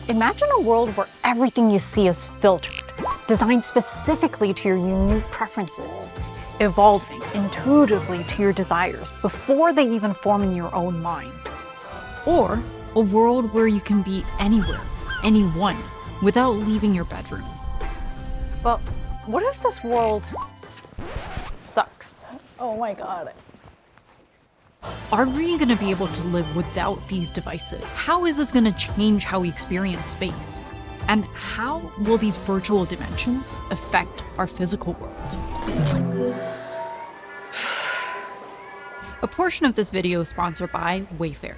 Imagine a world where everything you see is filtered, designed specifically to your unique preferences, evolving intuitively to your desires before they even form in your own mind. Or a world where you can be anywhere, anyone, without leaving your bedroom. But what if this world sucks? Oh my God. Are we going to be able to live without these devices? How is this going to change how we experience space? And how will these virtual dimensions affect our physical world? A portion of this video is sponsored by Wayfair.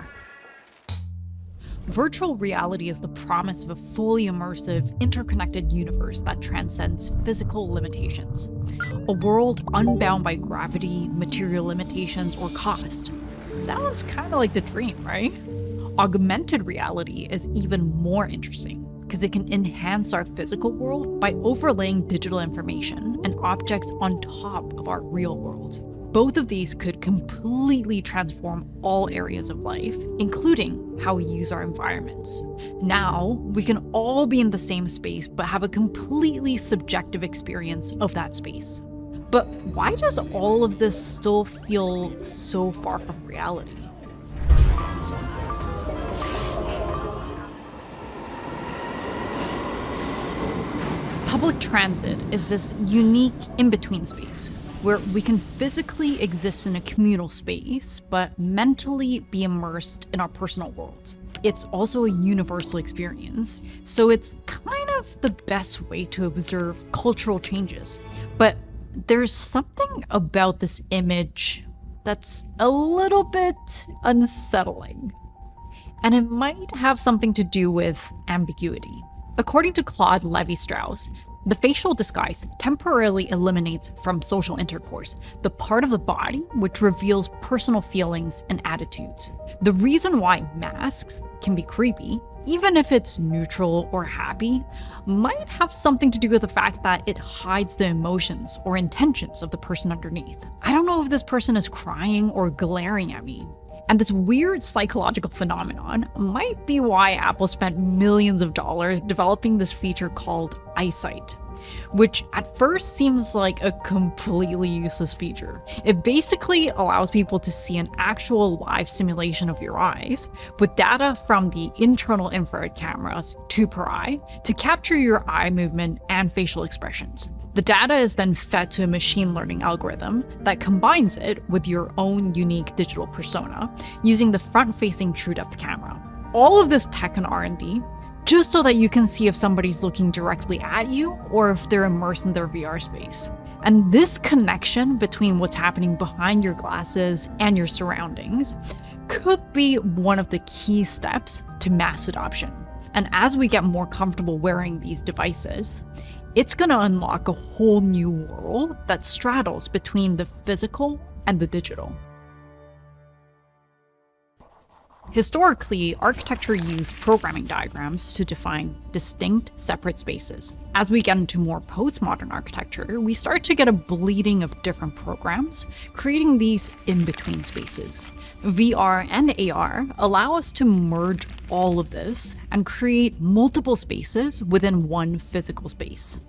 Virtual reality is the promise of a fully immersive, interconnected universe that transcends physical limitations. A world unbound by gravity, material limitations, or cost. Sounds kind of like the dream, right? Augmented reality is even more interesting because it can enhance our physical world by overlaying digital information and objects on top of our real world. Both of these could completely transform all areas of life, including how we use our environments. Now, we can all be in the same space but have a completely subjective experience of that space. But why does all of this still feel so far from reality? Public transit is this unique in-between space where we can physically exist in a communal space, but mentally be immersed in our personal world. It's also a universal experience, so it's kind of the best way to observe cultural changes. But there's something about this image that's a little bit unsettling. And it might have something to do with ambiguity. According to Claude Lévi-Strauss, the facial disguise temporarily eliminates from social intercourse the part of the body which reveals personal feelings and attitudes. The reason why masks can be creepy, even if it's neutral or happy, might have something to do with the fact that it hides the emotions or intentions of the person underneath. I don't know if this person is crying or glaring at me. And this weird psychological phenomenon might be why Apple spent millions of dollars developing this feature called Eyesight, which at first seems like a completely useless feature. It basically allows people to see an actual live simulation of your eyes with data from the internal infrared cameras, 2 per eye, to capture your eye movement and facial expressions. The data is then fed to a machine learning algorithm that combines it with your own unique digital persona using the front-facing true-depth camera. All of this tech and R&D just so that you can see if somebody's looking directly at you or if they're immersed in their VR space. And this connection between what's happening behind your glasses and your surroundings could be one of the key steps to mass adoption. And as we get more comfortable wearing these devices, it's going to unlock a whole new world that straddles between the physical and the digital. Historically, architecture used programming diagrams to define distinct, separate spaces. As we get into more postmodern architecture, we start to get a bleeding of different programs, creating these in-between spaces. VR and AR allow us to merge all of this and create multiple spaces within one physical space.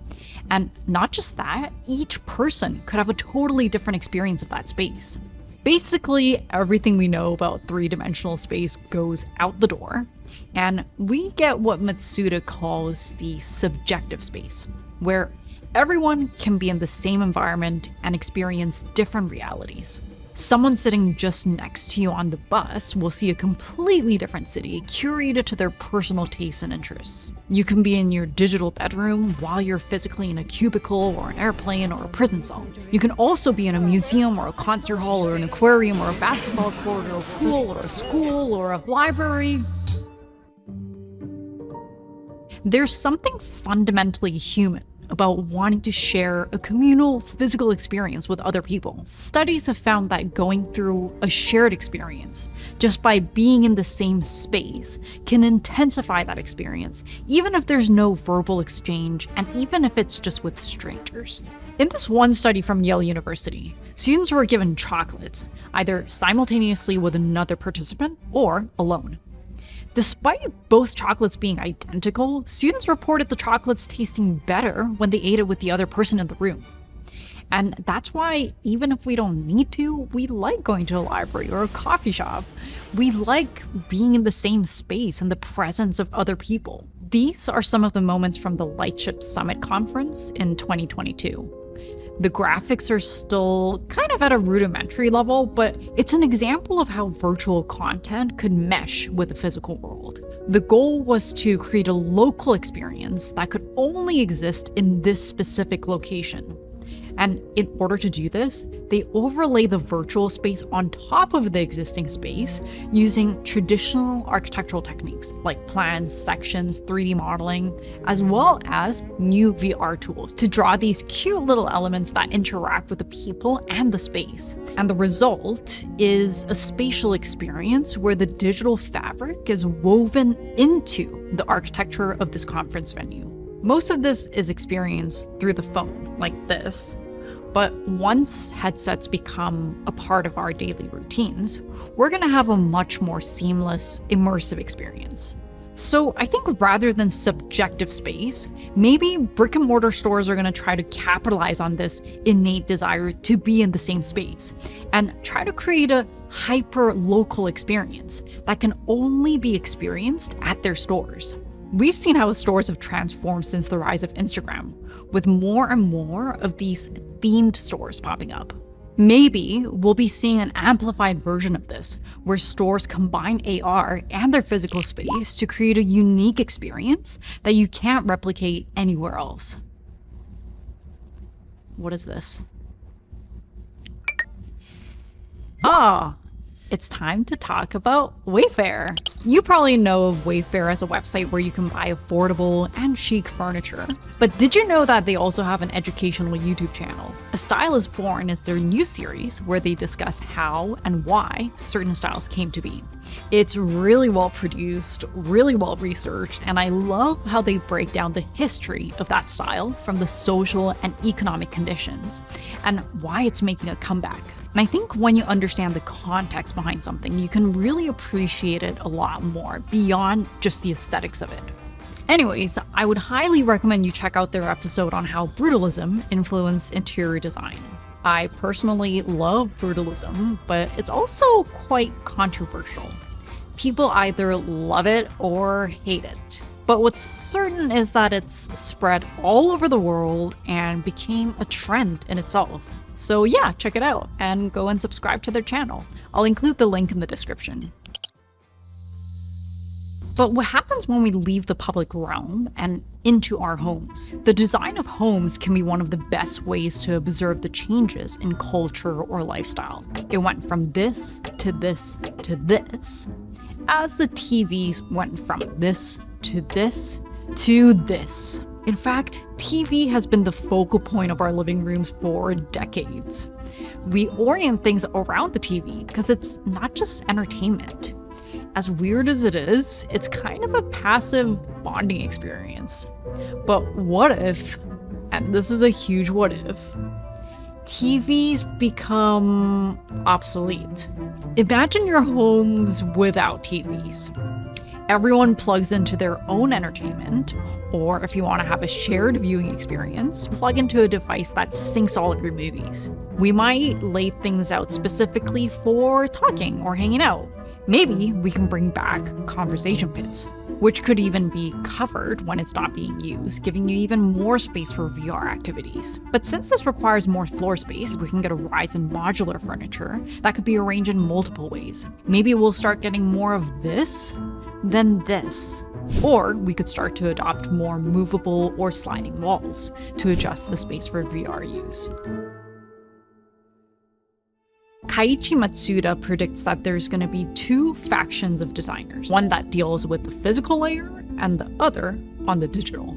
And not just that, each person could have a totally different experience of that space. Basically, everything we know about three-dimensional space goes out the door, and we get what Matsuda calls the subjective space, where everyone can be in the same environment and experience different realities. Someone sitting just next to you on the bus will see a completely different city curated to their personal tastes and interests. You can be in your digital bedroom while you're physically in a cubicle or an airplane or a prison cell. You can also be in a museum or a concert hall or an aquarium or a basketball court or a pool or a school or a library. There's something fundamentally human about wanting to share a communal physical experience with other people. Studies have found that going through a shared experience, just by being in the same space, can intensify that experience, even if there's no verbal exchange and even if it's just with strangers. In this one study from Yale University, students were given chocolates, either simultaneously with another participant or alone. Despite both chocolates being identical, students reported the chocolates tasting better when they ate it with the other person in the room. And that's why, even if we don't need to, we like going to a library or a coffee shop. We like being in the same space and the presence of other people. These are some of the moments from the Lightship Summit conference in 2022. The graphics are still kind of at a rudimentary level, but it's an example of how virtual content could mesh with the physical world. The goal was to create a local experience that could only exist in this specific location. And in order to do this, they overlay the virtual space on top of the existing space using traditional architectural techniques like plans, sections, 3D modeling, as well as new VR tools to draw these cute little elements that interact with the people and the space. And the result is a spatial experience where the digital fabric is woven into the architecture of this conference venue. Most of this is experienced through the phone, like this. But once headsets become a part of our daily routines, we're going to have a much more seamless, immersive experience. So I think rather than subjective space, maybe brick and mortar stores are going to try to capitalize on this innate desire to be in the same space and try to create a hyper-local experience that can only be experienced at their stores. We've seen how stores have transformed since the rise of Instagram, with more and more of these themed stores popping up. Maybe we'll be seeing an amplified version of this, where stores combine AR and their physical space to create a unique experience that you can't replicate anywhere else. What is this? Ah, it's time to talk about Wayfair. You probably know of Wayfair as a website where you can buy affordable and chic furniture. But did you know that they also have an educational YouTube channel? A Style is Born is their new series where they discuss how and why certain styles came to be. It's really well produced, really well researched, and I love how they break down the history of that style from the social and economic conditions and why it's making a comeback. And I think when you understand the context behind something, you can really appreciate it a lot more beyond just the aesthetics of it. Anyways, I would highly recommend you check out their episode on how brutalism influenced interior design. I personally love brutalism, but it's also quite controversial. People either love it or hate it. But what's certain is that it's spread all over the world and became a trend in itself. So yeah, check it out and go and subscribe to their channel. I'll include the link in the description. But what happens when we leave the public realm and into our homes? The design of homes can be one of the best ways to observe the changes in culture or lifestyle. It went from this to this to this, as the TVs went from this to this to this. In fact, TV has been the focal point of our living rooms for decades. We orient things around the TV because it's not just entertainment. As weird as it is, it's kind of a passive bonding experience. But what if, and this is a huge what if, TVs become obsolete? Imagine your homes without TVs. Everyone plugs into their own entertainment, or if you want to have a shared viewing experience, plug into a device that syncs all of your movies. We might lay things out specifically for talking or hanging out. Maybe we can bring back conversation pits, which could even be covered when it's not being used, giving you even more space for VR activities. But since this requires more floor space, we can get a rise in modular furniture that could be arranged in multiple ways. Maybe we'll start getting more of this than this. Or we could start to adopt more movable or sliding walls to adjust the space for VR use. Kaiichi Matsuda predicts that there's going to be two factions of designers, one that deals with the physical layer and the other on the digital.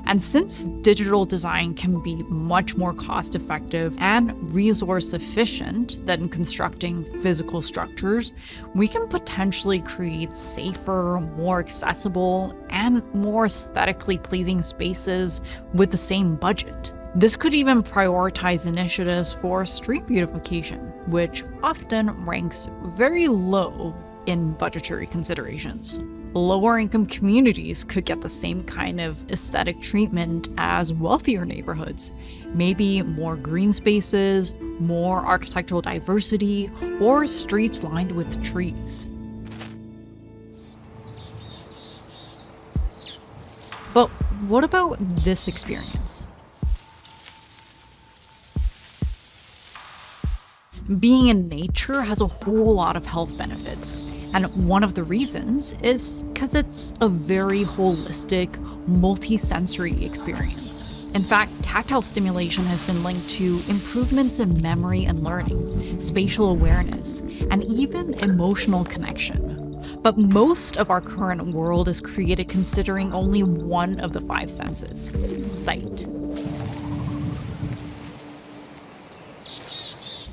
And since digital design can be much more cost-effective and resource-efficient than constructing physical structures, we can potentially create safer, more accessible, and more aesthetically pleasing spaces with the same budget. This could even prioritize initiatives for street beautification, which often ranks very low in budgetary considerations. Lower income communities could get the same kind of aesthetic treatment as wealthier neighborhoods. Maybe more green spaces, more architectural diversity, or streets lined with trees. But what about this experience? Being in nature has a whole lot of health benefits. And one of the reasons is because it's a very holistic, multi-sensory experience. In fact, tactile stimulation has been linked to improvements in memory and learning, spatial awareness, and even emotional connection. But most of our current world is created considering only one of the 5 senses: sight.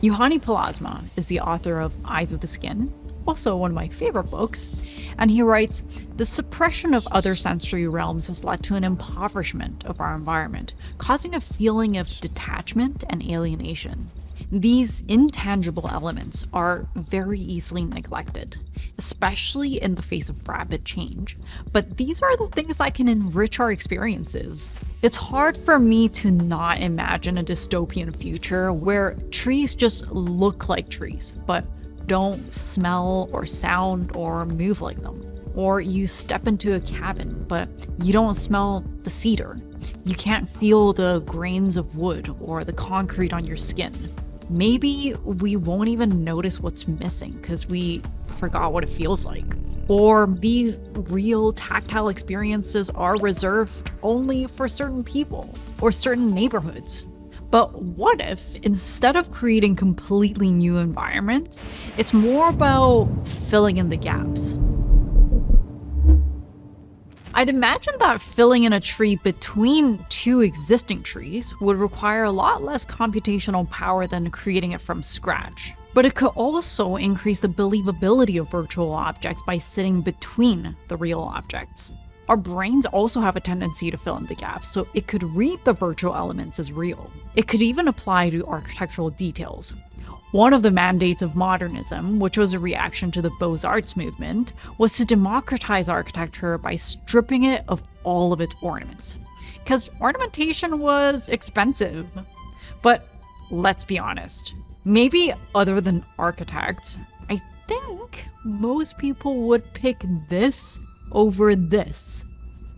Juhani Palaasmaa is the author of Eyes of the Skin, also one of my favorite books, and he writes, "The suppression of other sensory realms has led to an impoverishment of our environment, causing a feeling of detachment and alienation. These intangible elements are very easily neglected, especially in the face of rapid change, but these are the things that can enrich our experiences. It's hard for me to not imagine a dystopian future where trees just look like trees, but don't smell or sound or move like them. Or you step into a cabin, but you don't smell the cedar. You can't feel the grains of wood or the concrete on your skin. Maybe we won't even notice what's missing because we forgot what it feels like. Or these real tactile experiences are reserved only for certain people or certain neighborhoods. But what if, instead of creating completely new environments, it's more about filling in the gaps? I'd imagine that filling in a tree between 2 existing trees would require a lot less computational power than creating it from scratch. But it could also increase the believability of virtual objects by sitting between the real objects. Our brains also have a tendency to fill in the gaps, so it could read the virtual elements as real. It could even apply to architectural details. One of the mandates of modernism, which was a reaction to the Beaux-Arts movement, was to democratize architecture by stripping it of all of its ornaments. Because ornamentation was expensive. But let's be honest, maybe other than architects, I think most people would pick this over this.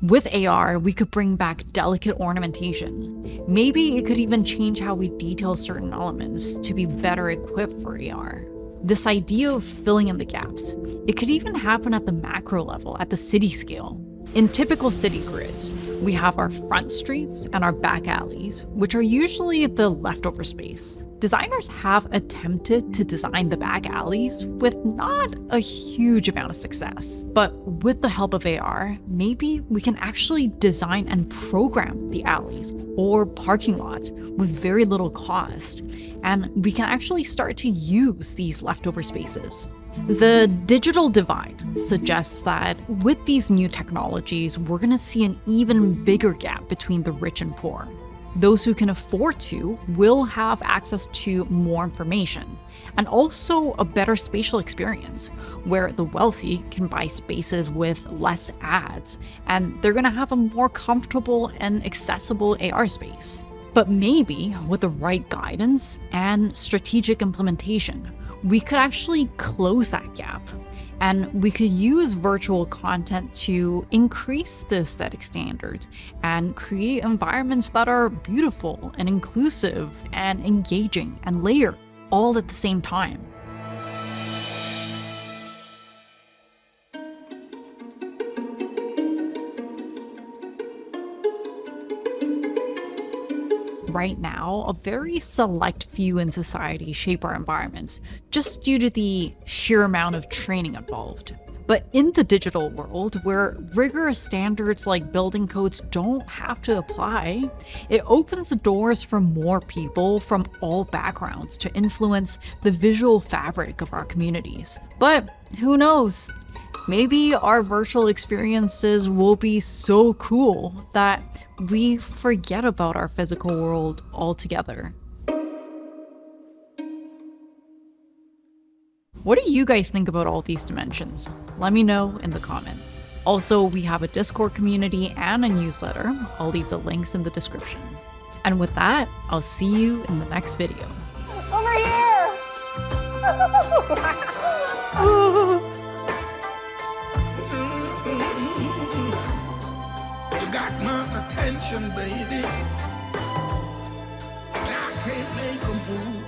With AR, we could bring back delicate ornamentation. Maybe it could even change how we detail certain elements to be better equipped for AR. This idea of filling in the gaps, it could even happen at the macro level, at the city scale. In typical city grids, we have our front streets and our back alleys, which are usually the leftover space. Designers have attempted to design the back alleys with not a huge amount of success. But with the help of AR, maybe we can actually design and program the alleys or parking lots with very little cost, and we can actually start to use these leftover spaces. The digital divide suggests that with these new technologies, we're going to see an even bigger gap between the rich and poor. Those who can afford to will have access to more information and also a better spatial experience, where the wealthy can buy spaces with less ads and they're going to have a more comfortable and accessible AR space. But maybe with the right guidance and strategic implementation, we could actually close that gap. And we could use virtual content to increase the aesthetic standards and create environments that are beautiful and inclusive and engaging and layered all at the same time. Right now, a very select few in society shape our environments, just due to the sheer amount of training involved. But in the digital world, where rigorous standards like building codes don't have to apply, it opens the doors for more people from all backgrounds to influence the visual fabric of our communities. But who knows? Maybe our virtual experiences will be so cool that we forget about our physical world altogether. What do you guys think about all these dimensions? Let me know in the comments. Also, we have a Discord community and a newsletter. I'll leave the links in the description. And with that, I'll see you in the next video. Over here! You got my attention, baby. I can't make a move.